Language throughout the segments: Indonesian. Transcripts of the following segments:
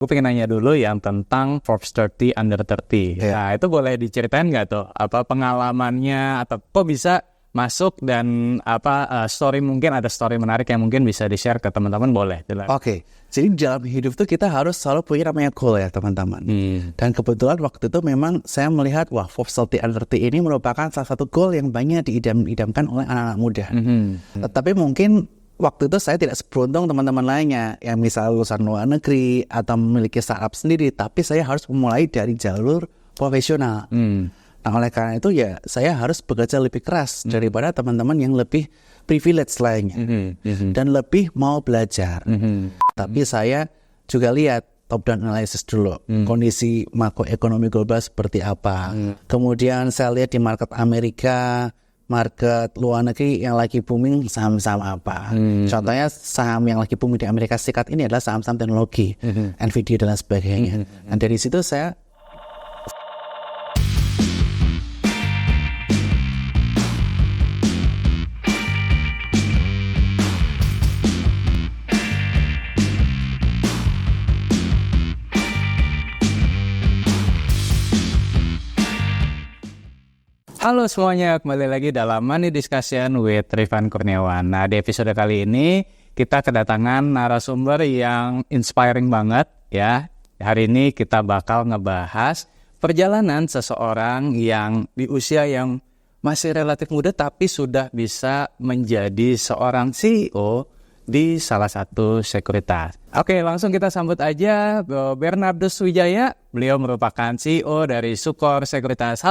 Gue pengen nanya dulu yang tentang Forbes 30 Under 30. Yeah. Nah, itu boleh diceritain nggak tuh? Apa pengalamannya atau kok bisa masuk dan story, mungkin ada story menarik yang mungkin bisa di-share ke teman-teman, boleh. Oke. Jadi dalam hidup tuh kita harus selalu punya namanya goal ya teman-teman. Dan kebetulan waktu itu memang saya melihat Forbes 30 Under 30 ini merupakan salah satu goal yang banyak diidam-idamkan oleh anak-anak muda. Tetapi mungkin waktu itu saya tidak seberuntung teman-teman lainnya yang misal lulusan luar negeri atau memiliki startup sendiri, tapi saya harus memulai dari jalur profesional. Nah, oleh karena itu ya saya harus bekerja lebih keras daripada teman-teman yang lebih privilege lainnya dan lebih mau belajar. Tapi saya juga lihat top down analysis dulu, kondisi makroekonomi global seperti apa. Kemudian saya lihat di market Amerika, market luar negeri yang lagi booming saham-saham apa. Contohnya saham yang lagi booming di Amerika Serikat ini adalah saham-saham teknologi, Nvidia dan lain sebagainya. Dan dari situ saya Halo semuanya, kembali lagi dalam Money Discussion with Rifan Kurniawan. Nah, di episode kali ini kita kedatangan narasumber yang inspiring banget ya. Hari ini kita bakal ngebahas perjalanan seseorang yang di usia yang masih relatif muda tapi sudah bisa menjadi seorang CEO di salah satu sekuritas. Oke, langsung kita sambut aja Bernardus Wijaya. Beliau merupakan CEO dari Sukor Sekuritas.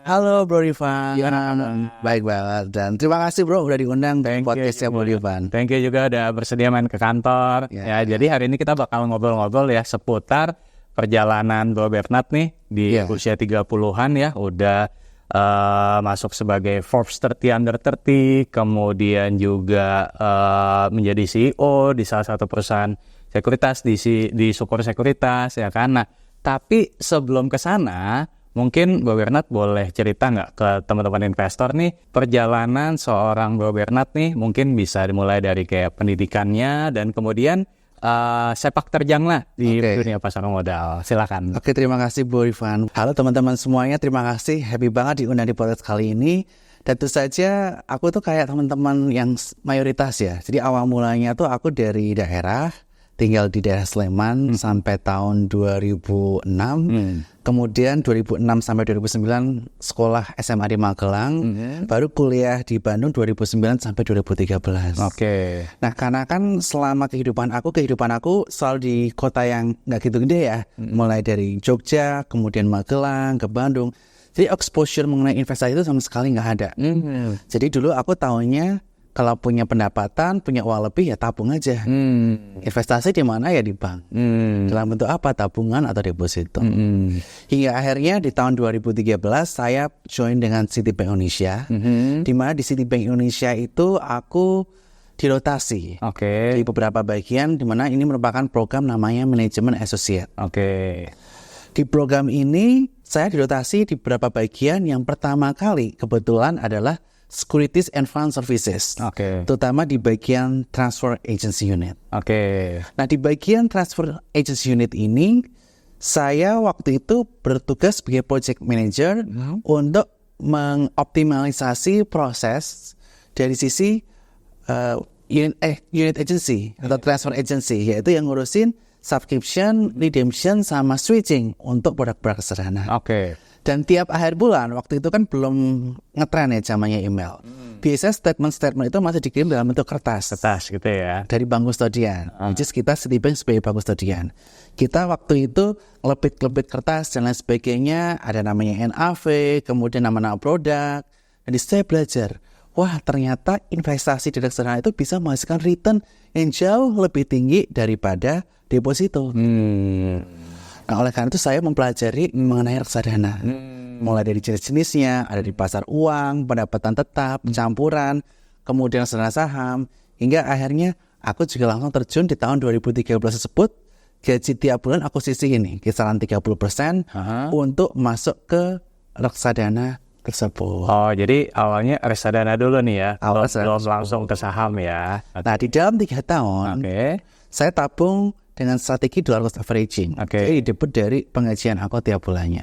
Halo Bro Rifan, baik banget, dan terima kasih Bro udah diundang di podcastnya Bro Rifan. Thank you juga udah bersedia main ke kantor. Jadi hari ini kita bakal ngobrol-ngobrol ya seputar perjalanan Bro Bernard nih di usia 30-an ya, udah masuk sebagai Forbes 30 Under 30, kemudian juga menjadi CEO di salah satu perusahaan sekuritas di Sukor Sekuritas ya kan. Nah, tapi sebelum ke sana mungkin Bro Bernard boleh cerita nggak ke teman-teman investor nih, perjalanan seorang Bro Bernard nih mungkin bisa dimulai dari kayak pendidikannya dan kemudian sepak terjang lah di dunia pasar modal. Silakan. Oke, terima kasih Bro Rifan. Halo teman-teman semuanya, terima kasih. Happy banget diundang di podcast kali ini. Dan tentu saja aku tuh kayak teman-teman yang mayoritas ya. Jadi awal mulanya tuh aku dari daerah, tinggal di daerah Sleman sampai tahun 2006. Kemudian 2006 sampai 2009 sekolah SMA di Magelang. Baru kuliah di Bandung 2009 sampai 2013. Oke. Nah, karena kan selama kehidupan aku selalu di kota yang nggak gitu gede ya. Mulai dari Jogja, kemudian Magelang, ke Bandung. Jadi exposure mengenai investasi itu sama sekali nggak ada. Jadi dulu aku tahunya kalau punya pendapatan, punya uang lebih ya tabung aja. Investasi di mana ya di bank. Dalam bentuk apa? Tabungan atau deposito. Hingga akhirnya di tahun 2013 saya join dengan Citibank Indonesia. Di mana di Citibank Indonesia itu aku dirotasi di beberapa bagian, di mana ini merupakan program namanya Manajemen Associate. Di program ini saya dirotasi di beberapa bagian. Yang pertama kali kebetulan adalah Securities and Fund Services, terutama di bagian Transfer Agency Unit. Nah, di bagian Transfer Agency Unit ini, saya waktu itu bertugas sebagai Project Manager untuk mengoptimalisasi proses dari sisi unit agency atau transfer agency, yaitu yang ngurusin subscription, redemption, sama switching untuk produk-produk sederhana. Dan tiap akhir bulan, waktu itu kan belum ngetren ya zamannya email. Biasanya statement-statement itu masih dikirim dalam bentuk kertas gitu ya. dari bank kustodian. Just kita Citibank sebagai bank kustodian. Kita waktu itu lebit kertas dan lain sebagainya. Ada namanya NAV, kemudian nama-nama produk. Dan saya belajar, wah ternyata investasi di reksadana itu bisa menghasilkan return yang jauh lebih tinggi daripada deposito. Nah, oleh karena itu saya mempelajari mengenai reksadana. Mulai dari jenis-jenisnya, ada di pasar uang, pendapatan tetap, campuran, kemudian reksadana saham, hingga akhirnya aku juga langsung terjun di tahun 2013 tersebut. Gaji tiap bulan aku sisihin nih, kisaran 30% untuk masuk ke reksadana tersebut. Jadi awalnya reksadana dulu nih ya, belum langsung ke saham ya. Nah, di dalam 3 tahun, saya tabung dengan strategi dollar cost averaging. Jadi debit dari pengajian aku tiap bulannya.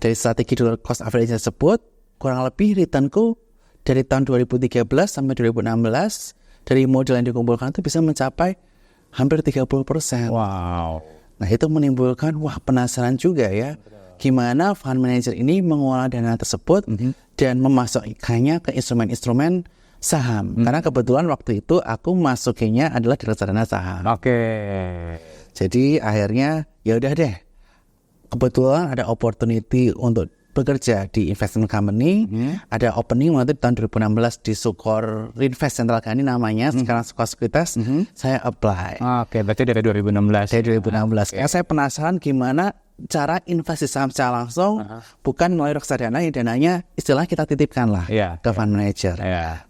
Dari strategi dollar cost averaging tersebut, kurang lebih returnku dari tahun 2013 sampai 2016 dari modal yang dikumpulkan itu bisa mencapai hampir 30%. Wow. Nah itu menimbulkan penasaran juga ya, gimana fund manager ini mengolah dana tersebut dan memasukkannya ke instrumen-instrumen saham. Karena kebetulan waktu itu aku masukinnya adalah di reksadana saham. Jadi akhirnya ya udah deh, kebetulan ada opportunity untuk bekerja di investment company, ada opening waktu tahun 2016 di Sukor Rinvest Central Gani namanya, sekarang Sukor Sekuritas, saya apply. Berarti dari 2016. Dari 2016. Karena saya penasaran gimana cara investasi saham secara langsung, bukan melalui reksadana yang dananya istilah kita titipkan lah ke fund manager.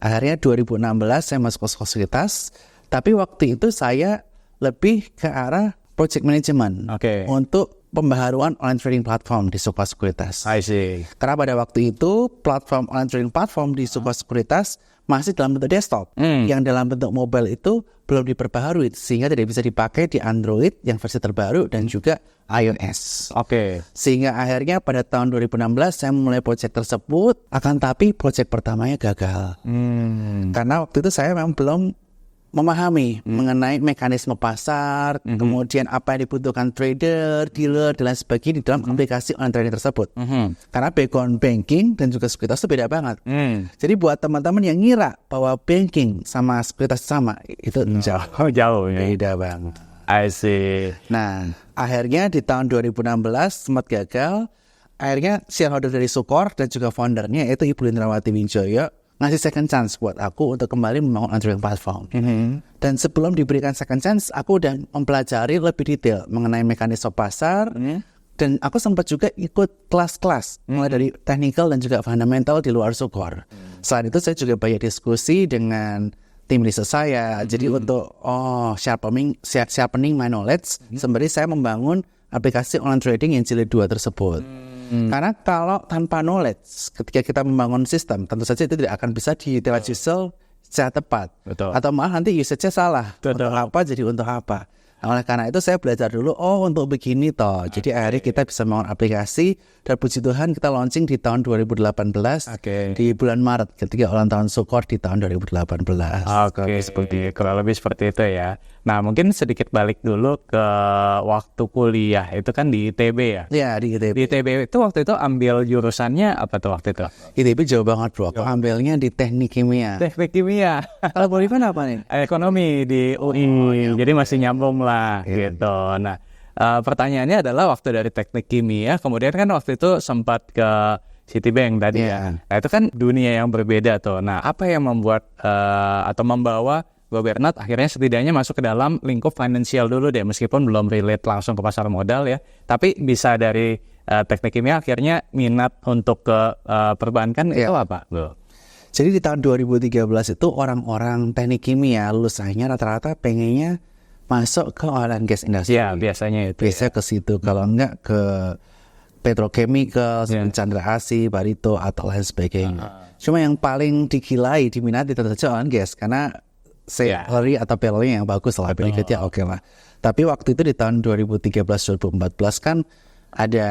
Akhirnya 2016 saya masuk ke Sukor Sekuritas, tapi waktu itu saya lebih ke arah project management untuk pembaharuan online trading platform di Sukor Sekuritas. I see. Karena pada waktu itu platform online trading platform di Sukor Sekuritas masih dalam bentuk desktop, yang dalam bentuk mobile itu belum diperbaharui sehingga tidak bisa dipakai di Android yang versi terbaru dan juga iOS. Sehingga akhirnya pada tahun 2016 saya memulai proyek tersebut, akan tapi proyek pertamanya gagal. Karena waktu itu saya memang belum memahami mengenai mekanisme pasar, kemudian apa yang dibutuhkan trader, dealer, dan lain sebagainya di dalam aplikasi online trading tersebut. Karena background banking dan juga sekuritas itu beda banget. Jadi buat teman-teman yang ngira bahwa banking sama sekuritas sama, itu jauh beda banget. I see. Nah, akhirnya di tahun 2016 sempat gagal. Akhirnya shareholder dari Sukor dan juga foundernya yaitu Ibu Lindrawati Winjoyo ngasih second chance buat aku untuk kembali membangun online trading platform. Dan sebelum diberikan second chance, aku udah mempelajari lebih detail mengenai mekanisme pasar. Dan aku sempat juga ikut kelas-kelas, mulai dari technical dan juga fundamental di luar Sukor. Selain itu saya juga banyak diskusi dengan tim riset saya. Jadi untuk sharpening my knowledge, sembari saya membangun aplikasi online trading yang jilid 2 tersebut. Karena kalau tanpa knowledge, ketika kita membangun sistem, tentu saja itu tidak akan bisa diutilize secara tepat. Atau malah nanti usage-nya salah. Untuk apa jadi untuk apa. Nah, oleh karena itu saya belajar dulu, untuk begini toh. Jadi akhirnya kita bisa membangun aplikasi, dan puji Tuhan kita launching di tahun 2018 di bulan Maret ketika ulang tahun Sukor di tahun 2018. Kurang lebih seperti itu ya. Nah mungkin sedikit balik dulu ke waktu kuliah, itu kan di ITB ya? Iya di ITB. Di ITB itu waktu itu ambil jurusannya apa tuh waktu itu? ITB jauh banget bro, aku ambilnya di teknik kimia. Teknik kimia. Kalau Bolivan apa nih? Ekonomi di UI, jadi masih nyambung lah gitu. Nah pertanyaannya adalah waktu dari teknik kimia, kemudian kan waktu itu sempat ke Citibank tadi ya. Nah itu kan dunia yang berbeda tuh. Nah apa yang membuat atau membawa Gue Bernard akhirnya setidaknya masuk ke dalam lingkup finansial dulu deh, meskipun belum relate langsung ke pasar modal ya, tapi bisa dari teknik kimia akhirnya minat untuk ke perbankan itu apa? Jadi di tahun 2013 itu orang-orang teknik kimia lulusannya rata-rata pengennya masuk ke oil and gas industry. Ya biasanya itu. Biasanya ke situ, kalau enggak ke petrochemical, Chandra Asih, Barito atau lain sebagainya. Cuma yang paling diminati tentu saja oil and gas, karena salary atau payroll yang bagus lah, benefitnya oke lah. Tapi waktu itu di tahun 2013-2014 kan ada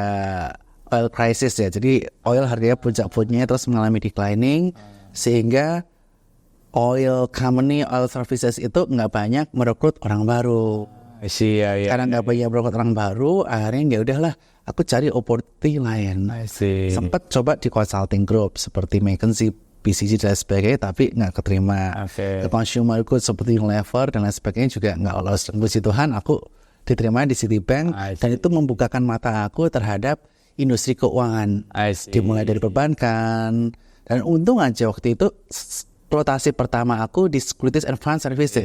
oil crisis ya, jadi oil harganya puncak-puncaknya terus mengalami declining, sehingga oil company, oil services itu nggak banyak merekrut orang baru. Karena nggak banyak merekrut orang baru, akhirnya ya udahlah, aku cari opportunity lain. Sempat coba di consulting group seperti McKinsey, BCG dan sebagainya, tapi nggak keterima. Ke consumer goods seperti Unilever dan lain sebagainya juga nggak lolos. Puji Tuhan aku diterima di Citibank, dan itu membukakan mata aku terhadap industri keuangan. Dimulai dari perbankan, dan untung aja waktu itu rotasi pertama aku di Securities and Fund Services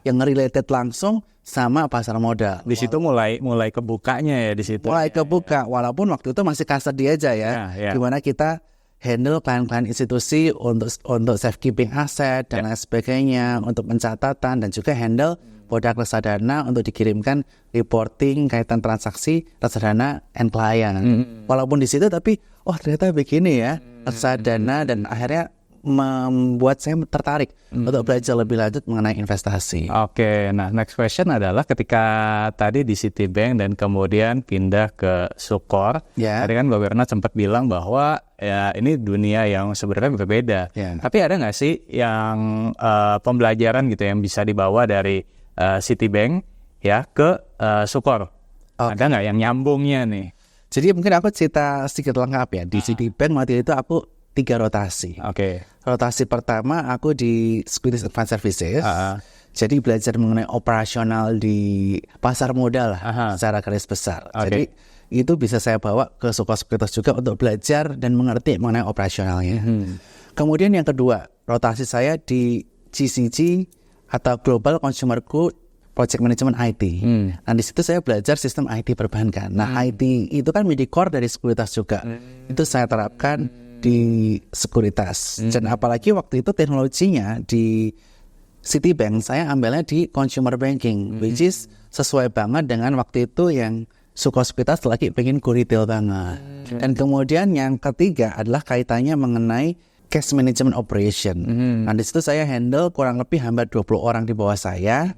yang related langsung sama pasar modal. Di situ mulai kebukanya ya di situ. Mulai kebuka, walaupun waktu itu masih custody aja ya. Gimana kita handle klien-klien institusi untuk safekeeping aset dan lain sebagainya, untuk pencatatan, dan juga handle produk reksadana untuk dikirimkan reporting kaitan transaksi reksadana and client. Walaupun di situ tapi ternyata begini ya reksadana, dan akhirnya membuat saya tertarik untuk belajar lebih lanjut mengenai investasi. Oke, nah next question adalah ketika tadi di Citibank dan kemudian pindah ke Sukor, tadi kan Mbak Bernard sempat bilang bahwa ya ini dunia yang sebenarnya berbeda. Tapi ada nggak sih yang pembelajaran gitu yang bisa dibawa dari Citibank ya ke Sukor? Ada nggak yang nyambungnya nih? Jadi mungkin aku cerita sedikit lengkap ya. Di Citibank waktu itu aku 3 rotasi. Rotasi pertama aku di Securities Advanced Services. Jadi belajar mengenai operasional di pasar modal lah, secara garis besar. Jadi itu bisa saya bawa ke Sukor Sekuritas juga untuk belajar dan mengerti mengenai operasionalnya. Kemudian yang kedua, rotasi saya di GCG atau Global Consumer Good Project Management IT. Nah di situ saya belajar sistem IT perbankan. Nah IT itu kan menjadi core dari sekuritas juga. Itu saya terapkan di sekuritas. Dan apalagi waktu itu teknologinya di Citibank saya ambilnya di consumer banking, which is sesuai banget dengan waktu itu yang Sukor Sekuritas lagi pengen go retail banget. Dan kemudian yang ketiga adalah kaitannya mengenai cash management operation. Nah di situ saya handle kurang lebih hampir 20 orang di bawah saya.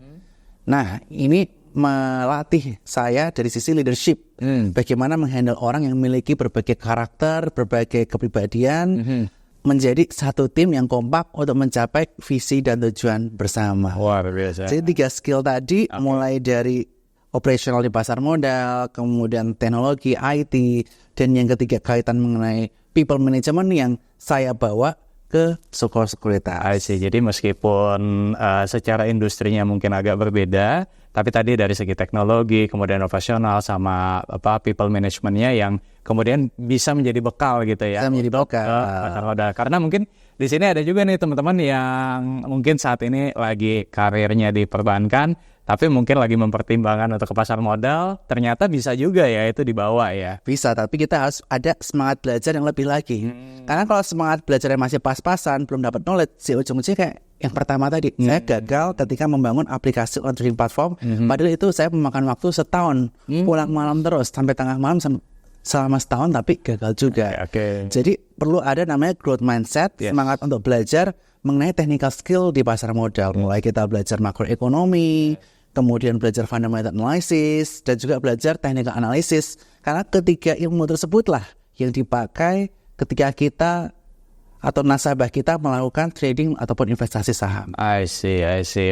Nah ini melatih saya dari sisi leadership, bagaimana menghandle orang yang memiliki berbagai karakter, berbagai kepribadian, menjadi satu tim yang kompak untuk mencapai visi dan tujuan bersama. Luar biasa. Jadi 3 skill tadi, mulai dari operasional di pasar modal, kemudian teknologi, IT, dan yang ketiga kaitan mengenai people management yang saya bawa ke Sukor Sekuritas. I see. Jadi meskipun secara industrinya mungkin agak berbeda, tapi tadi dari segi teknologi, kemudian operasional sama people managementnya yang kemudian bisa menjadi bekal gitu ya. Bisa menjadi bekal. Pasar modal. Karena mungkin di sini ada juga nih teman-teman yang mungkin saat ini lagi karirnya di perbankan, tapi mungkin lagi mempertimbangkan untuk ke pasar modal, ternyata bisa juga ya itu dibawa ya. Bisa, tapi kita harus ada semangat belajar yang lebih lagi. Karena kalau semangat belajar yang masih pas-pasan, belum dapat knowledge, si ujung-ujungnya kayak yang pertama tadi, saya gagal ketika membangun aplikasi online trading platform, padahal itu saya memakan waktu setahun, pulang malam terus, sampai tengah malam selama setahun, tapi gagal juga. Jadi perlu ada namanya growth mindset, semangat untuk belajar mengenai technical skill di pasar modal. Mulai kita belajar makroekonomi, kemudian belajar fundamental analysis, dan juga belajar technical analysis. Karena ketiga ilmu tersebutlah yang dipakai ketika kita atau nasabah kita melakukan trading ataupun investasi saham. I see.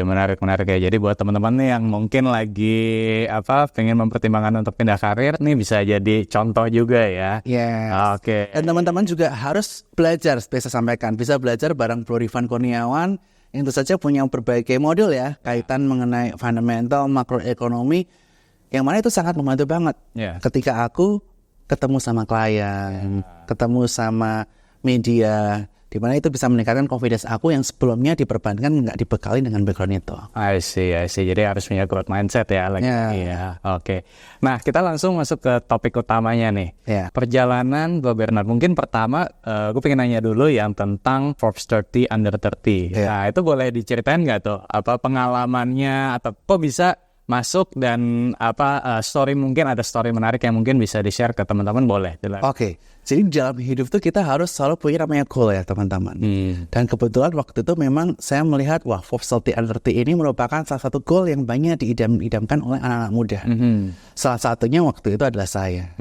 Menarik ya. Jadi buat teman-teman nih yang mungkin lagi pengen mempertimbangkan untuk pindah karir, nih bisa jadi contoh juga ya. Dan teman-teman juga harus belajar, seperti saya sampaikan, bisa belajar bareng Bro Rifan Kurniawan yang tentu saja punya berbagai modul ya, kaitan mengenai fundamental, makroekonomi, yang mana itu sangat membantu banget. Ketika aku ketemu sama klien, ketemu sama media, di mana itu bisa meningkatkan confidence aku yang sebelumnya di perbankan nggak dibekali dengan background itu. I see. Jadi harus punya growth mindset ya lagi. Oke. Nah, kita langsung masuk ke topik utamanya nih. Perjalanan Mbak Bernard. Mungkin pertama, gue pengen nanya dulu yang tentang Forbes 30 Under 30. Nah, itu boleh diceritain nggak tuh? Apa pengalamannya atau kok bisa masuk dan story, mungkin ada story menarik yang mungkin bisa di-share ke teman-teman, boleh. Jadi dalam hidup itu kita harus selalu punya namanya goal ya teman-teman. Dan kebetulan waktu itu memang saya melihat Forbes 30 Under 30 ini merupakan salah satu goal yang banyak diidam-idamkan oleh anak-anak muda. Salah satunya waktu itu adalah saya.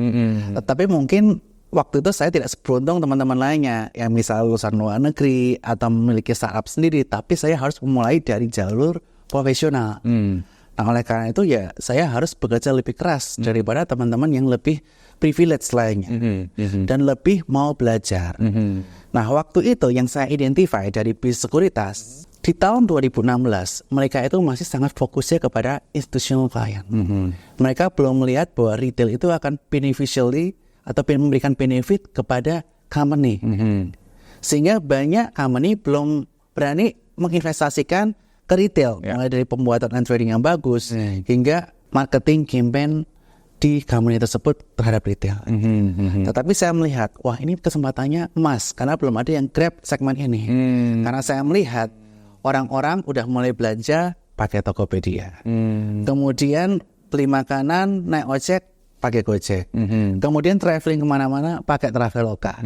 Tetapi mungkin waktu itu saya tidak seberuntung teman-teman lainnya yang misal lulusan luar negeri atau memiliki startup sendiri, tapi saya harus memulai dari jalur profesional. Nah oleh karena itu ya saya harus bekerja lebih keras daripada teman-teman yang lebih privilege lainnya dan lebih mau belajar. Nah waktu itu yang saya identify dari bisnis sekuritas di tahun 2016 mereka itu masih sangat fokusnya kepada institutional client. Mereka belum melihat bahwa retail itu akan beneficially atau memberikan benefit kepada company. Sehingga banyak company belum berani menginvestasikan ke retail, mulai dari pembuatan and trading yang bagus hingga marketing campaign di company tersebut terhadap retail. Tetapi saya melihat, wah ini kesempatannya emas karena belum ada yang grab segmen ini. Karena saya melihat orang-orang udah mulai belanja pakai Tokopedia. Kemudian beli makanan, naik ojek, pakai Gojek. Kemudian traveling kemana-mana pakai Traveloka.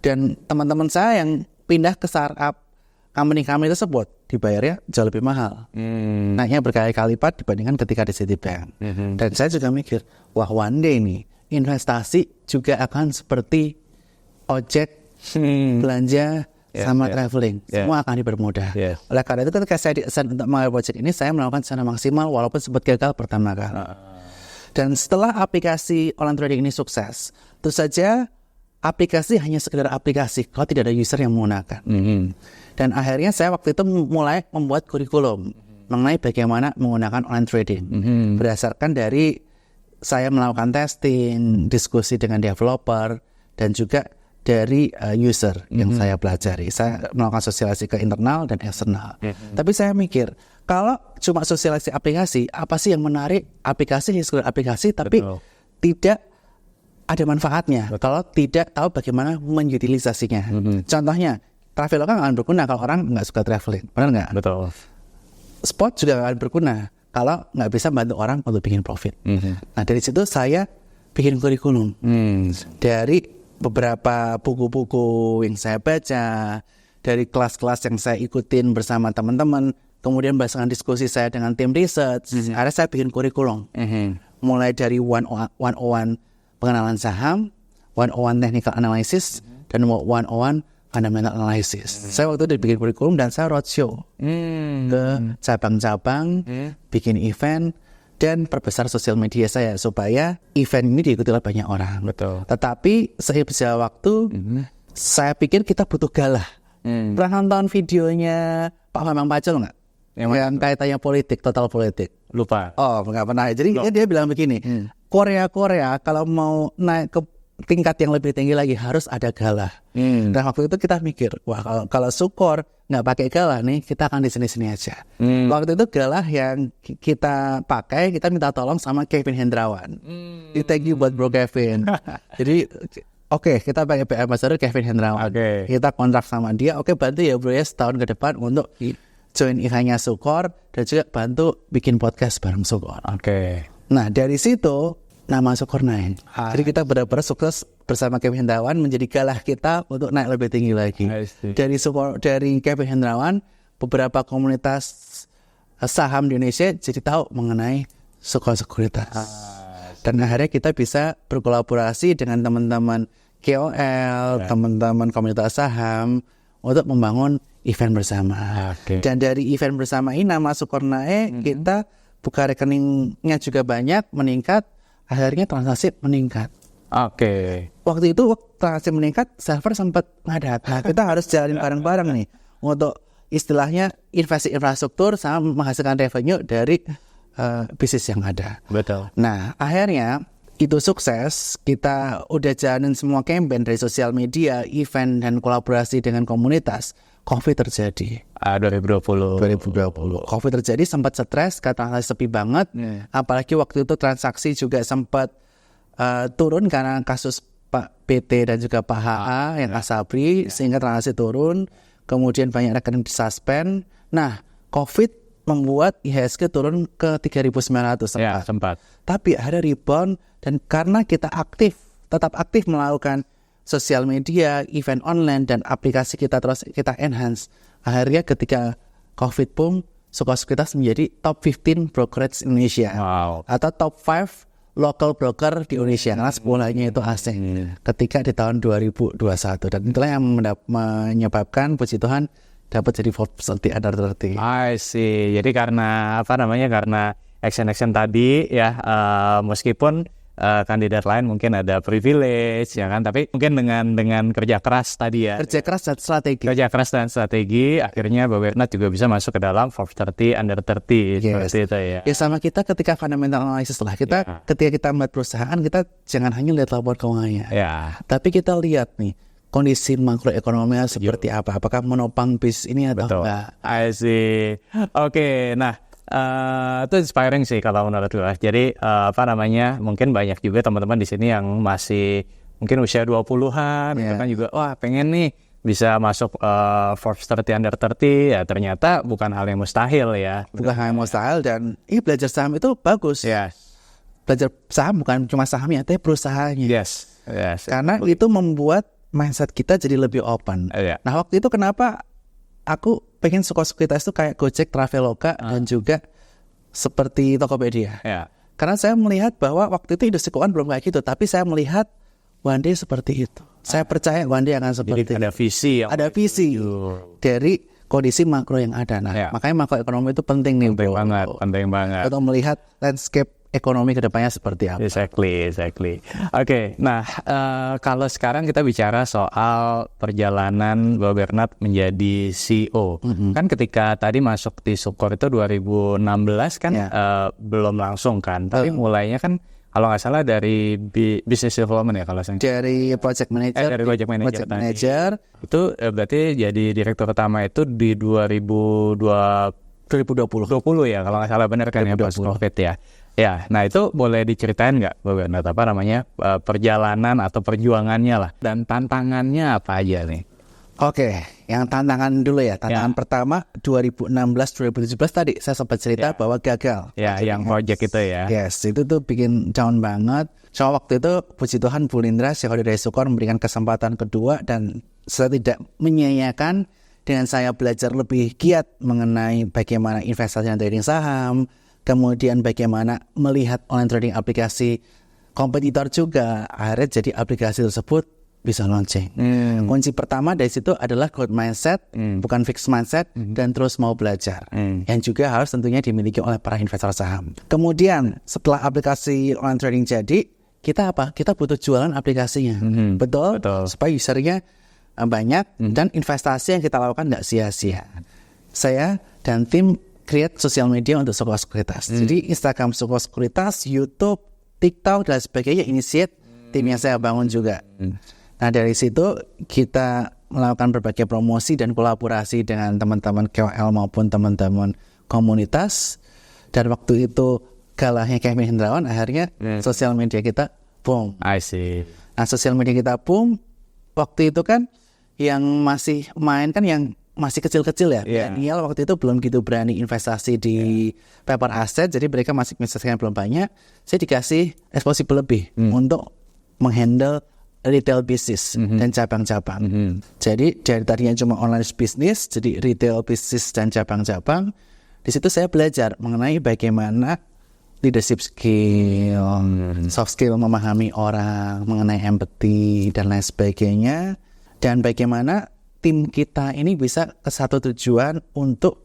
Dan teman-teman saya yang pindah ke startup company tersebut dibayarnya jauh lebih mahal. Naiknya berkali-kali lipat dibandingkan ketika di Citibank. Dan saya juga mikir, wah one day nih investasi juga akan seperti ojek, belanja, sama traveling. Semua akan dipermudah. Oleh karena itu ketika saya diassign untuk mengambil project ini, saya melakukan secara maksimal walaupun sempat gagal pertama kali. Dan setelah aplikasi online trading ini sukses, tentu saja aplikasi hanya sekedar aplikasi kalau tidak ada user yang menggunakan. Dan akhirnya saya waktu itu mulai membuat kurikulum mengenai bagaimana menggunakan online trading. Berdasarkan dari saya melakukan testing, diskusi dengan developer, dan juga dari user yang saya pelajari. Saya melakukan sosialisasi ke internal dan eksternal. Tapi saya mikir, kalau cuma sosialisasi aplikasi, apa sih yang menarik? Aplikasi hanya sekedar aplikasi, tapi tidak ada manfaatnya. Kalau tidak tahu bagaimana mengutilisasinya. Contohnya, Traveloka nggak akan berguna kalau orang nggak suka traveling, benar nggak? Betul. Spot juga nggak akan berguna kalau nggak bisa bantu orang untuk bikin profit. Nah dari situ saya bikin kurikulum dari beberapa buku-buku yang saya baca, dari kelas-kelas yang saya ikutin bersama teman-teman, kemudian berdasarkan diskusi saya dengan tim research, akhirnya saya bikin kurikulum. Mulai dari 101 pengenalan saham, 101 technical analysis, dan 101 fundamental analysis. Saya waktu itu bikin kurikulum dan saya roadshow ke cabang-cabang, bikin event, dan perbesar sosial media saya supaya event ini diikuti oleh banyak orang. Betul. Tetapi seiring berjalan waktu, saya pikir kita butuh galah. Pernah nonton videonya Pak Bambang Pacul nggak? Yang kaitannya politik, total politik. Lupa. Oh, nggak pernah. Jadi dia bilang begini, Korea kalau mau naik ke tingkat yang lebih tinggi lagi harus ada galah. Dan waktu itu kita mikir, wah kalau Sukor nggak pakai galah nih, kita akan di sini-sini aja. Waktu itu galah yang kita pakai, kita minta tolong sama Kevin Hendrawan. Thank you buat Bro Kevin. Jadi oke, kita pakai PM Ambassador Kevin Hendrawan. Kita kontrak sama dia, oke bantu ya bro ya setahun ke depan untuk join eventnya Sukor dan juga bantu bikin podcast bareng Sukor. Nah dari situ nama Sukor naik. Jadi kita benar-benar sukses bersama Kevin Hendrawan menjadi galah kita untuk naik lebih tinggi lagi. Dari Kevin Hendrawan, beberapa komunitas saham di Indonesia jadi tahu mengenai Sukor Sekuritas. Dan akhirnya kita bisa berkolaborasi dengan teman-teman KOL, teman-teman komunitas saham untuk membangun event bersama. Dan dari event bersama ini nama Sukor naik, kita buka rekeningnya juga banyak, meningkat. Akhirnya transaksi meningkat. Waktu itu transaksi meningkat, server sempat ngadat. Nah kita harus jalanin bareng-bareng nih untuk istilahnya investasi infrastruktur sama menghasilkan revenue dari bisnis yang ada. Betul. Nah akhirnya itu sukses. Kita udah jalanin semua campaign dari sosial media, event dan kolaborasi dengan komunitas. COVID terjadi 2020. COVID terjadi, sempat stres karena transaksi sepi banget. Apalagi waktu itu transaksi juga sempat turun karena kasus Pak PT dan juga Pak HA yang Asabri, sehingga transaksi turun. Kemudian banyak rekening disuspend. Nah, COVID membuat IHSG turun ke 3.900 sempat. Tapi ada rebound, dan karena kita tetap aktif melakukan sosial media, event online, dan aplikasi kita terus kita enhance. Akhirnya ketika COVID boom, Sukor Sekuritas menjadi top 15 brokerage Indonesia. Atau top 5 local broker di Indonesia. Karena 10-nya itu asing. Ketika di tahun 2021. Dan itulah yang menyebabkan, puji Tuhan, dapat jadi Forbes 30 under 30. I see. Jadi karena karena action tadi ya, meskipun kandidat lain mungkin ada privilege ya kan, tapi mungkin dengan kerja keras tadi ya. Kerja keras dan strategi akhirnya Mbak Bernat juga bisa masuk ke dalam Forbes 30 under 30 seperti itu ya. Ya sama kita ketika fundamental analysis lah. Ketika kita membuat perusahaan, kita jangan hanya lihat laporan keuangannya. Tapi kita lihat nih kondisi makroekonominya seperti apa. Apakah menopang bisnis ini atau enggak. I see. Nah itu inspiring sih kalau menurut gue. Jadi mungkin banyak juga teman-teman di sini yang masih mungkin usia 20-an gitu kan, juga pengen nih bisa masuk Forbes 30 under 30. Ya ternyata bukan hal yang mustahil ya. Bukan hal yang mustahil, dan belajar saham itu bagus. Belajar saham bukan cuma sahamnya, tapi perusahaannya. Yes. Karena itu membuat mindset kita jadi lebih open. Nah waktu itu kenapa aku pengen sekuritas itu kayak Gojek, Traveloka dan juga seperti Tokopedia. Karena saya melihat bahwa waktu itu industri keuangan belum kayak gitu, tapi saya melihat one day seperti itu. Saya percaya one day akan seperti itu. Ada visi. Ada visi dari kondisi makro yang ada. Nah, makanya makroekonomi itu penting nih. Penting banget. Untuk melihat landscape ekonomi kedepannya seperti apa. Exactly. Oke, nah kalau sekarang kita bicara soal perjalanan Bapak Bernard menjadi CEO. Kan ketika tadi masuk di Sukor itu 2016 kan belum langsung kan. Tapi mulainya kan kalau nggak salah dari business development ya kalau saya. Dari project manager. Dari project manager. Itu berarti jadi direktur utama itu di 2020 ya kalau nggak salah, benar kan 2020. Ya pas COVID ya. Ya, nah itu boleh diceritain nggak, Bapak Bernard, apa namanya perjalanan atau perjuangannya lah, dan tantangannya apa aja nih? Oke, yang tantangan dulu ya. Tantangan pertama 2016-2017 tadi saya sempat cerita bahwa gagal. Ya, yang project itu ya. Yes, itu tuh bikin down banget. So waktu itu puji Tuhan Bu Lindra, shareholder dari Sukor, memberikan kesempatan kedua dan saya tidak menyia-nyiakan dengan saya belajar lebih giat mengenai bagaimana investasi dan trading saham. Kemudian bagaimana melihat online trading aplikasi kompetitor juga. Akhirnya jadi aplikasi tersebut bisa launching. Kunci pertama dari situ adalah growth mindset, bukan fixed mindset, dan terus mau belajar. Yang juga harus tentunya dimiliki oleh para investor saham. Kemudian setelah aplikasi online trading jadi, kita apa? Kita butuh jualan aplikasinya. Betul. Supaya usernya banyak dan investasi yang kita lakukan tidak sia-sia. Saya dan tim create sosial media untuk Sukor Sekuritas. Jadi Instagram Sukor Sekuritas, YouTube, TikTok dan sebagainya initiate tim yang saya bangun juga. Nah dari situ kita melakukan berbagai promosi dan kolaborasi dengan teman-teman KOL maupun teman-teman komunitas. Dan waktu itu galahnya Kevin Hendrawan, akhirnya sosial media kita boom. I see. Nah sosial media kita boom. Waktu itu kan yang masih main kan yang masih kecil-kecil ya. Milenial waktu itu belum gitu berani investasi di paper asset, jadi mereka masih investasinya belum banyak. Saya dikasih exposure lebih untuk menghandle retail business dan cabang-cabang. Jadi dari tadinya cuma online business, jadi retail business dan cabang-cabang. Di situ saya belajar mengenai bagaimana leadership skill, soft skill memahami orang, mengenai empathy dan lain sebagainya, dan bagaimana tim kita ini bisa ke satu tujuan untuk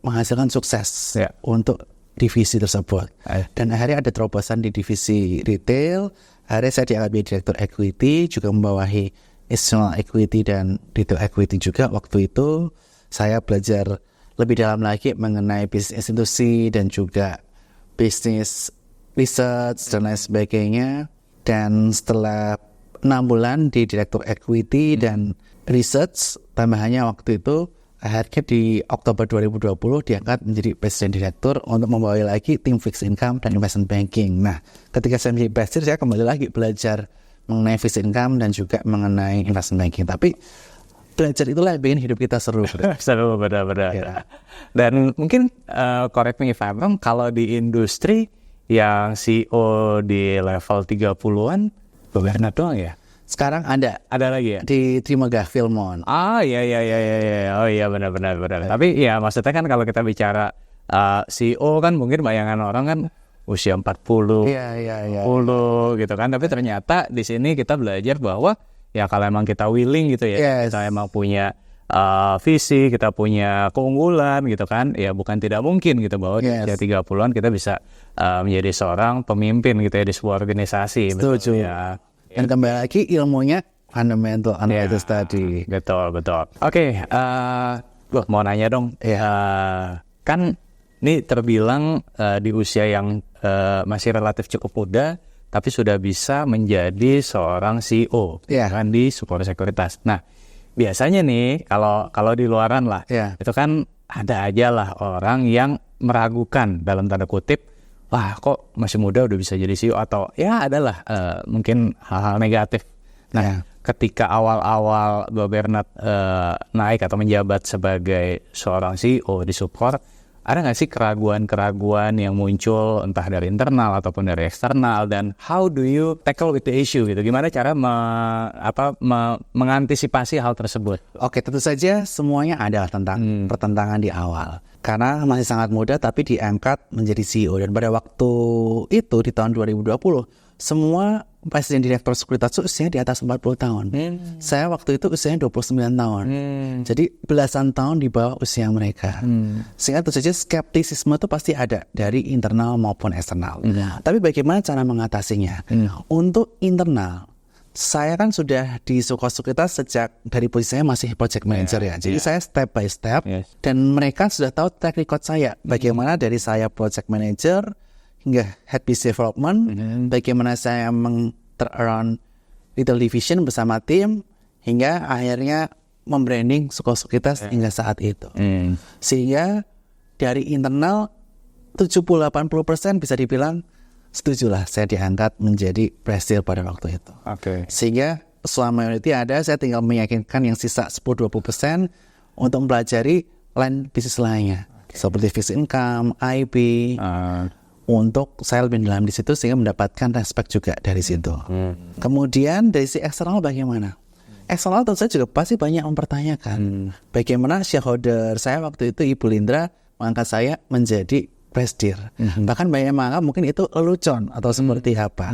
menghasilkan sukses untuk divisi tersebut. Dan akhirnya ada terobosan di divisi retail. Akhirnya saya diangkat menjadi direktur equity, juga membawahi institutional equity dan retail equity juga. Waktu itu saya belajar lebih dalam lagi mengenai bisnis institusi dan juga bisnis research dan lain sebagainya. Dan setelah 6 bulan di direktur equity dan research, tambahannya waktu itu akhirnya di Oktober 2020 diangkat menjadi presiden direktur untuk membawa lagi tim fixed income dan investment banking. Nah, ketika saya menjadi presiden, saya kembali lagi belajar mengenai fixed income dan juga mengenai investment banking. Tapi belajar itulah yang bikin hidup kita seru. Seru, benar-benar. Dan mungkin correct me if I'm wrong, kalau di industri yang CEO di level 30-an, Bapak Bernard doang ya? Sekarang ada lagi ya di Trimegah Philmon. Iya. Oh iya, benar. Tapi ya maksudnya kan kalau kita bicara CEO kan mungkin bayangan orang kan usia 40, 40 gitu kan. Tapi ternyata di sini kita belajar bahwa ya kalau emang kita willing gitu ya, kita emang punya visi, kita punya keunggulan gitu kan, ya bukan tidak mungkin gitu bahwa di usia 30-an kita bisa menjadi seorang pemimpin gitu ya di sebuah organisasi. Setuju. Betul, ya. Dan kembali lagi ilmunya fundamental analysis tadi. Betul. Oke, mau nanya dong. Kan ini terbilang di usia yang masih relatif cukup muda, tapi sudah bisa menjadi seorang CEO kan di Sukor Sekuritas. Nah, biasanya nih kalau di luaran lah, itu kan ada aja lah orang yang meragukan dalam tanda kutip, wah kok masih muda udah bisa jadi CEO, atau ya adalah mungkin hal-hal negatif. Nah, ketika awal-awal Bapak Bernard naik atau menjabat sebagai seorang CEO di Sukor, ada nggak sih keraguan-keraguan yang muncul entah dari internal ataupun dari eksternal, dan how do you tackle with the issue gitu? Gimana cara mengantisipasi hal tersebut? Oke, tentu saja semuanya ada tentang pertentangan di awal. Karena masih sangat muda tapi diangkat menjadi CEO, dan pada waktu itu di tahun 2020 semua presiden direktur sekuritas itu usianya di atas 40 tahun. Saya waktu itu usianya 29 tahun. Jadi belasan tahun di bawah usia mereka. Sehingga tentu saja skeptisisme itu pasti ada dari internal maupun eksternal. Tapi bagaimana cara mengatasinya? Untuk internal, saya kan sudah di Suko Sekuritas sejak dari posisi saya masih project manager ya. Jadi saya step by step dan mereka sudah tahu track record saya. Bagaimana dari saya project manager hingga head business development, bagaimana saya turn around little division bersama tim hingga akhirnya membranding Suko Sekuritas hingga saat itu. Sehingga dari internal 70-80% bisa dibilang setujulah saya diangkat menjadi presidir pada waktu itu. Sehingga selama itu ada, saya tinggal meyakinkan yang sisa 10-20% untuk mempelajari line bisnis lainnya seperti fixed income, IB, untuk saya lebih dalam di situ sehingga mendapatkan respect juga dari situ. Kemudian dari si eksternal bagaimana? Eksternal tentu saja juga pasti banyak mempertanyakan bagaimana shareholder saya waktu itu Ibu Lindra mengangkat saya menjadi presidir. Bahkan banyak yang menganggap mungkin itu lelucon atau seperti apa.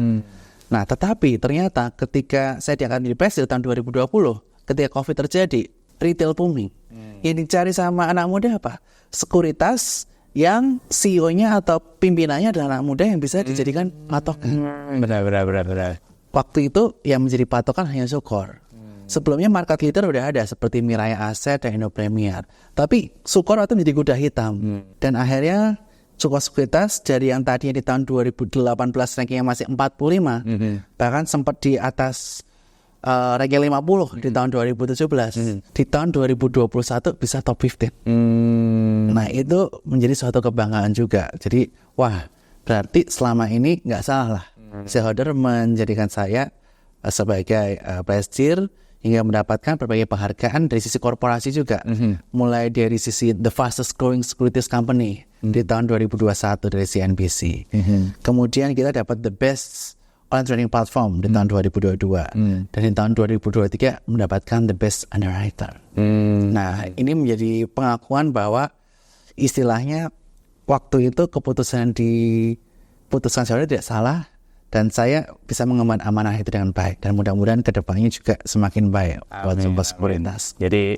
Nah, tetapi ternyata ketika saya diangkat menjadi presidir tahun 2020, ketika COVID terjadi, retail booming. Yang dicari sama anak muda apa? Sekuritas yang CEO-nya atau pimpinannya adalah anak muda yang bisa dijadikan patokan. Benar. Waktu itu yang menjadi patokan hanya Sukor. Sebelumnya market leader udah ada seperti Miraya Asset dan Indo Premier. Tapi Sukor itu menjadi kuda hitam. Dan akhirnya Suko Sekuritas dari yang tadinya di tahun 2018 rankingnya masih 45, bahkan sempat di atas ranking 50 di tahun 2017. Di tahun 2021 bisa top 15. Nah, itu menjadi suatu kebanggaan juga. Jadi, wah, berarti selama ini nggak salah lah. Shareholder menjadikan saya sebagai presidir hingga mendapatkan berbagai penghargaan dari sisi korporasi juga. Mulai dari sisi the fastest growing securities company di tahun 2021 dari CNBC. Kemudian kita dapat the best online trading platform di tahun 2022. Dan di tahun 2023 mendapatkan the best underwriter. Nah, ini menjadi pengakuan bahwa istilahnya waktu itu keputusan shareholder tidak salah, dan saya bisa mengemban amanah itu dengan baik, dan mudah-mudahan kedepannya juga semakin baik buat Suko Sekuritas. Jadi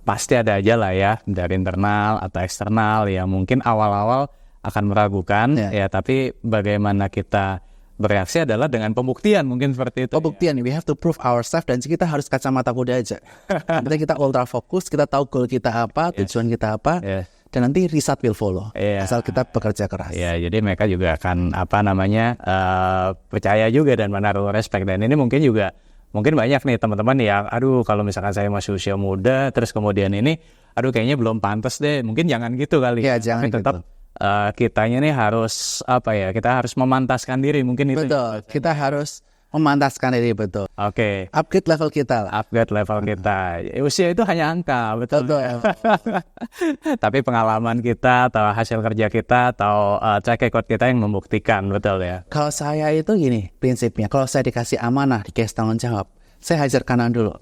pasti ada aja lah ya dari internal atau eksternal yang mungkin awal-awal akan meragukan ya, tapi bagaimana kita bereaksi adalah dengan pembuktian, mungkin seperti itu. Pembuktian, we have to prove ourselves, dan kita harus kacamata kuda aja. Nanti kita ultra fokus, kita tahu goal kita apa, tujuan kita apa, dan nanti result will follow. Asal kita bekerja keras. Jadi mereka juga akan percaya juga dan menaruh respect. Dan ini mungkin banyak nih teman-teman yang kalau misalkan saya masih usia muda, terus kemudian ini kayaknya belum pantas deh. Mungkin jangan gitu kali. Jangan tapi tetap gitu. Kitanya nih harus kita harus memantaskan diri, mungkin itu. Betul, kita harus memantaskan diri, betul. Upgrade level kita lah. Upgrade level kita. Usia itu hanya angka, betul. Tapi pengalaman kita atau hasil kerja kita atau track record kita yang membuktikan, betul ya. Kalau saya itu gini prinsipnya, kalau saya dikasih amanah, dikasih tanggung jawab, saya hajar kanan dulu.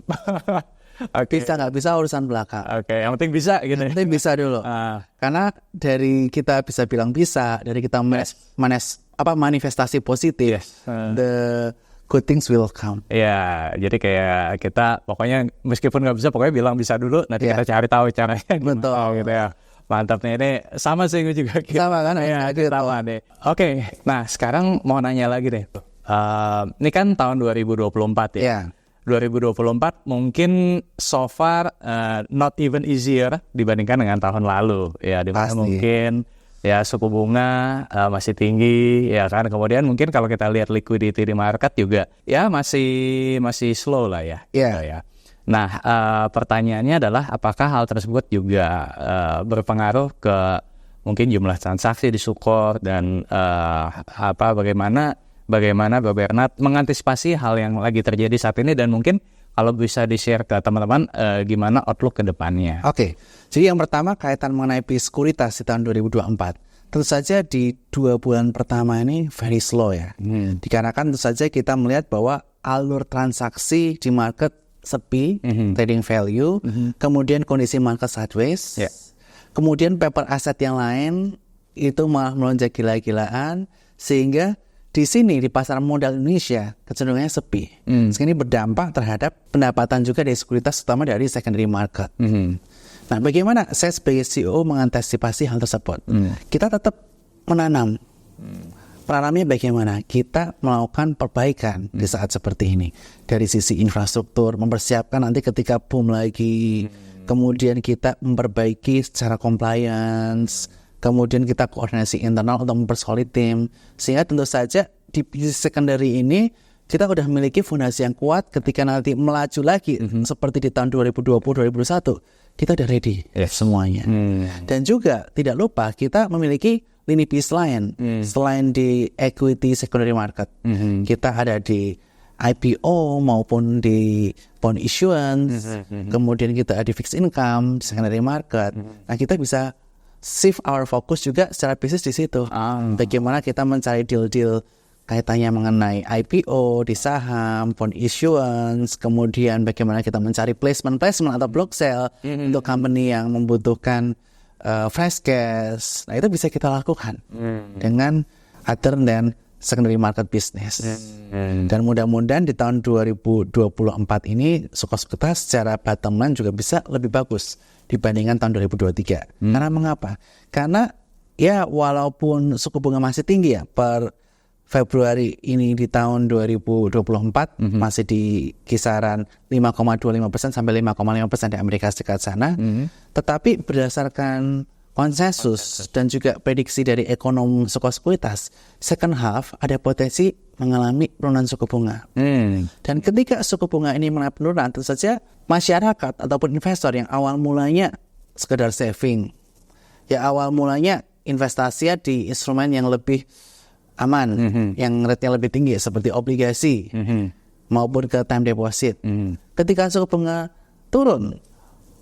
Bisa nggak bisa urusan belakang. Yang penting bisa gitu. Yang penting bisa dulu. Karena dari kita bisa bilang bisa, dari kita manifestasi positif, the good things will come. Jadi kayak kita pokoknya meskipun nggak bisa, pokoknya bilang bisa dulu. Nanti kita cari tahu caranya. Betul. Gitu ya. Mantap nih, ini sama sih gue juga. Sama kan? Sama deh. Nah sekarang mau nanya lagi deh. Ini kan tahun 2024 ya. 2024 mungkin so far not even easier dibandingkan dengan tahun lalu ya, dimana mungkin ya suku bunga masih tinggi ya kan, kemudian mungkin kalau kita lihat liquidity di market juga ya masih slow lah ya. Nah pertanyaannya adalah apakah hal tersebut juga berpengaruh ke mungkin jumlah transaksi di Sukor dan bagaimana Bapak Bernard mengantisipasi hal yang lagi terjadi saat ini, dan mungkin kalau bisa di-share ke teman-teman gimana outlook ke depannya. Oke, jadi yang pertama kaitan mengenai sekuritas di tahun 2024. Tentu saja di 2 bulan pertama ini very slow ya. Dikarenakan tentu saja kita melihat bahwa alur transaksi di market sepi, trading value, kemudian kondisi market sideways, kemudian paper aset yang lain itu malah melonjak gila-gilaan, sehingga di sini di pasar modal Indonesia kecenderungannya sepi. Sehingga ini berdampak terhadap pendapatan juga dari sekuritas, terutama dari secondary market. Nah, bagaimana saya sebagai CEO mengantisipasi hal tersebut? Kita tetap menanam. Menanamnya bagaimana? Kita melakukan perbaikan di saat seperti ini. Dari sisi infrastruktur, mempersiapkan nanti ketika boom lagi. Kemudian kita memperbaiki secara compliance. Kemudian kita koordinasi internal untuk mempersolid tim. Sehingga tentu saja di secondary ini kita sudah memiliki fondasi yang kuat ketika nanti melaju lagi seperti di tahun 2020-2021. Kita sudah ready semuanya. Dan juga tidak lupa kita memiliki lini bisnis lain. Selain di equity secondary market. Kita ada di IPO maupun di bond issuance. Kemudian kita ada di fixed income, di secondary market. Nah, kita bisa shift our focus juga secara bisnis di situ. Bagaimana kita mencari deal-deal kaitannya mengenai IPO di saham, bond issuance, kemudian bagaimana kita mencari placement atau block sale untuk company yang membutuhkan fresh cash. Nah, itu bisa kita lakukan dengan other than secondary market business. Dan mudah-mudahan di tahun 2024 ini sekuritas secara bottom line juga bisa lebih bagus dibandingkan tahun 2023. Karena mengapa? Karena ya walaupun suku bunga masih tinggi ya per Februari ini di tahun 2024 masih di kisaran 5,25% sampai 5,5% di Amerika Serikat sana. Tetapi berdasarkan konsensus dan juga prediksi dari ekonom sekuritas, second half ada potensi mengalami penurunan suku bunga. Dan ketika suku bunga ini mengalami penurunan, tentu saja masyarakat ataupun investor yang awal mulanya sekedar saving, ya awal mulanya investasinya di instrumen yang lebih aman, yang rate-nya lebih tinggi seperti obligasi maupun ke time deposit. Ketika suku bunga turun,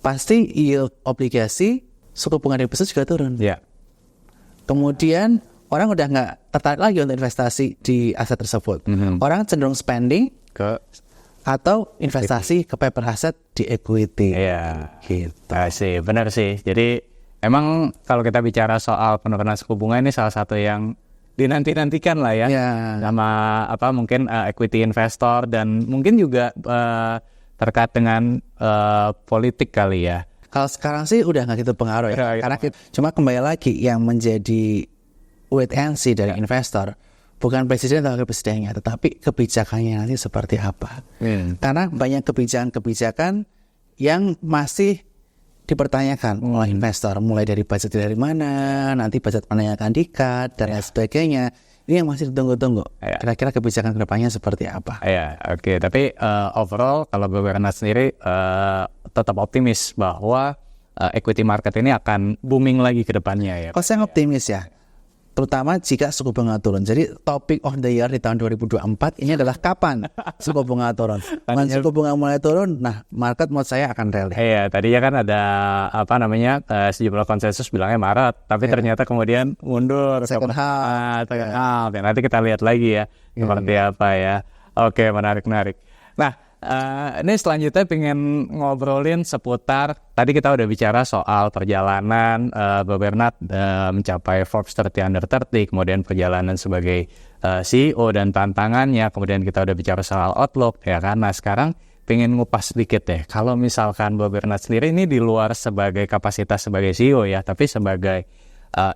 pasti yield obligasi, suku bunga deposit juga turun. Kemudian orang udah nggak tertarik lagi untuk investasi di aset tersebut. Orang cenderung spending ke atau investasi ke paper aset di equity. Gitu. Sih, benar sih. Jadi emang kalau kita bicara soal penurunan suku bunga ini salah satu yang dinanti-nantikan lah ya. Sama mungkin equity investor dan mungkin juga terkait dengan politik kali ya. Kalau sekarang sih udah nggak gitu pengaruh ya. Karena cuma kembali lagi yang menjadi wait and see dari investor bukan presiden atau wakil presidennya, tetapi kebijakannya nanti seperti apa. Karena banyak kebijakan-kebijakan yang masih dipertanyakan oleh investor, mulai dari budget dari mana, nanti budget mana yang akan di-cut dan lain sebagainya. Ini yang masih ditunggu-tunggu. Kira-kira kebijakan kedepannya seperti apa? Oke. Tapi overall kalau Bernard sendiri tetap optimis bahwa equity market ini akan booming lagi ke depannya ya. Kalau saya optimis ya, terutama jika suku bunga turun. Jadi topic of the year di tahun 2024 ini adalah kapan suku bunga turun. Kalau suku bunga mulai turun, nah market menurut saya akan rally. Tadinya kan ada sejumlah konsensus bilangnya Maret, tapi ternyata kemudian mundur second half. Nanti kita lihat lagi ya seperti apa ya. Oke, menarik. Nah, ini selanjutnya pengen ngobrolin seputar, tadi kita udah bicara soal perjalanan Bernard mencapai Forbes 30 Under 30, kemudian perjalanan sebagai CEO dan tantangannya, kemudian kita udah bicara soal outlook ya kan. Nah, sekarang pengen ngupas sedikit deh, kalau misalkan Bernard sendiri ini di luar sebagai kapasitas sebagai CEO ya, tapi sebagai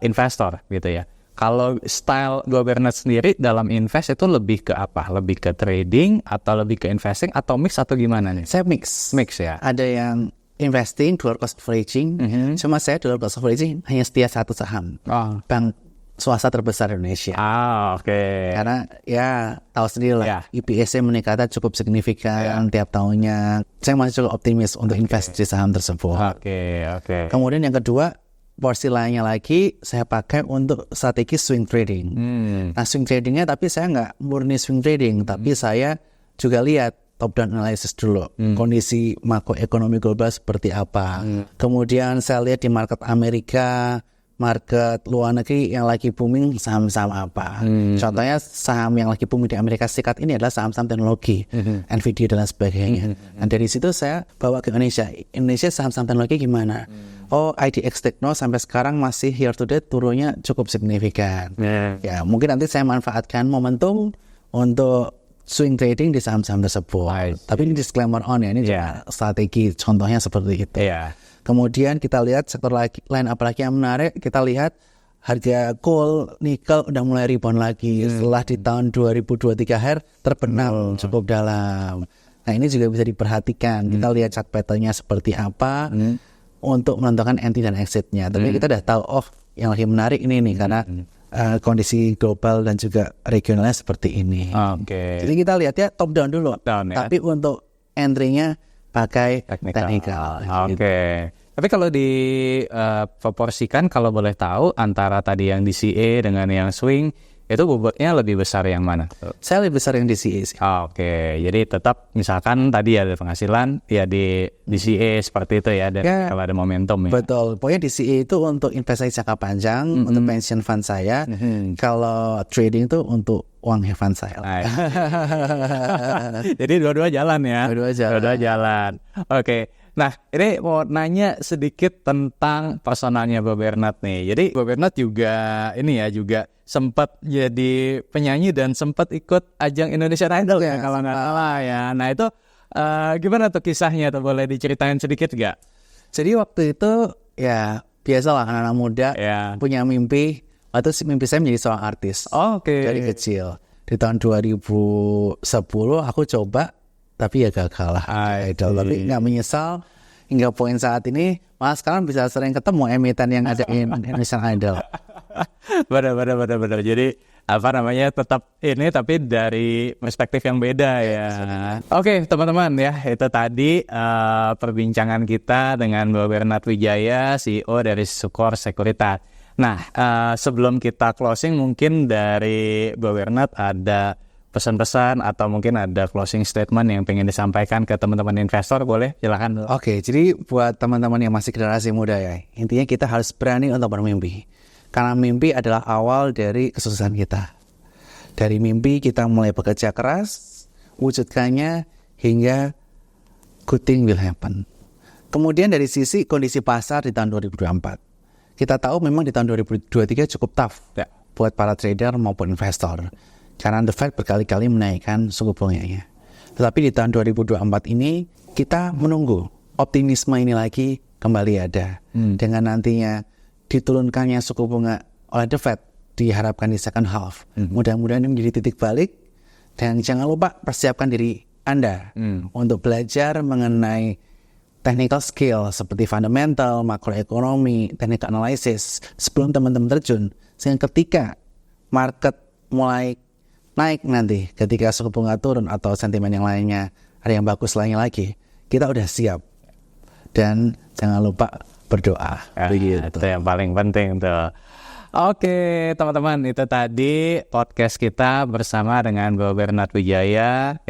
investor gitu ya. Kalau style Bernard sendiri dalam invest itu lebih ke apa? Lebih ke trading atau lebih ke investing atau mix atau gimana nih? Saya mix ya. Ada yang investing, dollar cost averaging. Cuma saya dollar cost averaging hanya setia satu saham. Bank swasta terbesar Indonesia. Karena ya tahu sendiri lah, EPS-nya meningkatnya cukup signifikan tiap tahunnya. Saya masih cukup optimis untuk invest di saham tersebut. Kemudian yang kedua, porsi lainnya lagi saya pakai untuk strategi swing trading. Nah, swing tradingnya tapi saya nggak murni swing trading, tapi saya juga lihat top down analysis dulu. Kondisi makroekonomi global seperti apa. Kemudian saya lihat di market Amerika, market luar negeri yang lagi booming saham-saham apa. Contohnya saham yang lagi booming di Amerika Serikat ini adalah saham-saham teknologi, Nvidia dan lain sebagainya. Nah dari situ saya bawa ke Indonesia. Indonesia saham-saham teknologi gimana? Oh, IDX Tekno sampai sekarang masih year to date turunnya cukup signifikan. Ya mungkin nanti saya manfaatkan momentum untuk swing trading di saham-saham tersebut. Tapi ini disclaimer on ya, ini strategi contohnya seperti itu. Kemudian kita lihat sektor lain apalagi yang menarik, kita lihat harga coal, nikel udah mulai rebound lagi setelah di tahun 2023 akhir terbenam cukup dalam. Nah ini juga bisa diperhatikan, kita lihat chart pattern-nya seperti apa untuk menentukan entry dan exit-nya. Tapi kita udah tahu, oh yang lagi menarik ini nih karena kondisi global dan juga regionalnya seperti ini. Jadi kita lihat ya top down dulu. Tapi untuk entry-nya pakai technical. Tapi kalau diproporsikan kalau boleh tahu antara tadi yang DCA dengan yang swing itu bobotnya lebih besar yang mana? Saya lebih besar yang DCA sih. Jadi tetap misalkan tadi ada penghasilan ya di DCA seperti itu ya, dan kalau ada momentum ya. Betul. Pokoknya DCA itu untuk investasi jangka panjang, untuk pension fund saya. Kalau trading itu untuk uang fund saya. Jadi dua-dua jalan ya. Dua-dua jalan. Nah, ini mau nanya sedikit tentang personalnya Bob Bernard nih. Jadi Bob Bernard juga juga sempat jadi penyanyi dan sempat ikut ajang Indonesian Idol ya kalau nggak salah ya. Nah itu gimana tuh kisahnya tuh, boleh diceritain sedikit nggak? Jadi waktu itu ya biasalah anak-anak muda punya mimpi. Waktu mimpi saya menjadi seorang artis. Dari kecil. Di tahun 2010 aku coba, tapi ya gagal lah. Tapi nggak menyesal hingga poin saat ini. Malah sekarang bisa sering ketemu emiten yang ada Indonesian Idol. Benar. Jadi tetap ini tapi dari perspektif yang beda ya. Teman-teman ya, itu tadi perbincangan kita dengan Bob Bernard Wijaya, CEO dari Sukor Sekuritas. Nah, sebelum kita closing, mungkin dari Bob Bernard ada pesan-pesan atau mungkin ada closing statement yang pengen disampaikan ke teman-teman investor, boleh? Silakan. Jadi buat teman-teman yang masih generasi muda ya, intinya kita harus berani untuk bermimpi. Karena mimpi adalah awal dari kesuksesan kita. Dari mimpi kita mulai bekerja keras, wujudkannya hingga good thing will happen. Kemudian dari sisi kondisi pasar di tahun 2024. Kita tahu memang di tahun 2023 cukup tough buat para trader maupun investor. Karena The Fed berkali-kali menaikkan suku bunganya. Tetapi di tahun 2024 ini kita menunggu optimisme ini lagi kembali ada. Dengan nantinya diturunkannya suku bunga oleh The Fed diharapkan di second half. Mudah-mudahan ini menjadi titik balik. Dan jangan lupa persiapkan diri Anda untuk belajar mengenai technical skill seperti fundamental, makroekonomi, technical analysis sebelum teman-teman terjun. Sehingga ketika market mulai naik nanti, ketika suku bunga turun atau sentimen yang lainnya ada yang bagus lainnya lagi, kita udah siap. Dan jangan lupa berdoa. Itu yang paling penting tuh. Teman-teman, itu tadi podcast kita bersama dengan Bob Bernard Wijaya,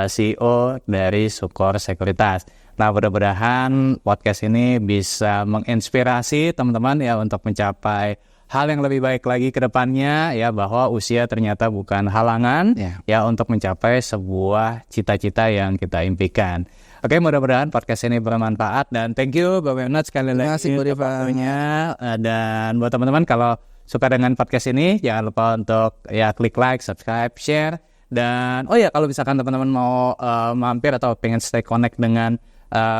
CEO dari Sukor Sekuritas. Nah, mudah-mudahan podcast ini bisa menginspirasi teman-teman ya untuk mencapai hal yang lebih baik lagi ke depannya ya, bahwa usia ternyata bukan halangan ya untuk mencapai sebuah cita-cita yang kita impikan. Mudah-mudahan podcast ini bermanfaat dan thank you Bob Bernard sekali lagi untuk waktunya. Dan buat teman-teman kalau suka dengan podcast ini jangan lupa untuk klik like, subscribe, share. Dan kalau misalkan teman-teman mau mampir atau pengen stay connect dengan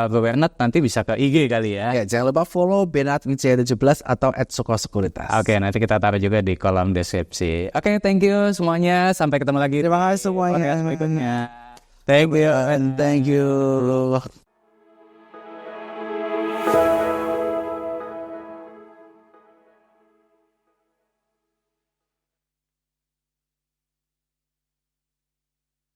Bob Bernard, nanti bisa ke IG kali ya. Jangan lupa follow Bernard Wijaya 17 atau @Sukor Sekuritas. Nanti kita taruh juga di kolom deskripsi. Thank you semuanya. Sampai ketemu lagi. Terima kasih semuanya. Berikutnya. Thank you.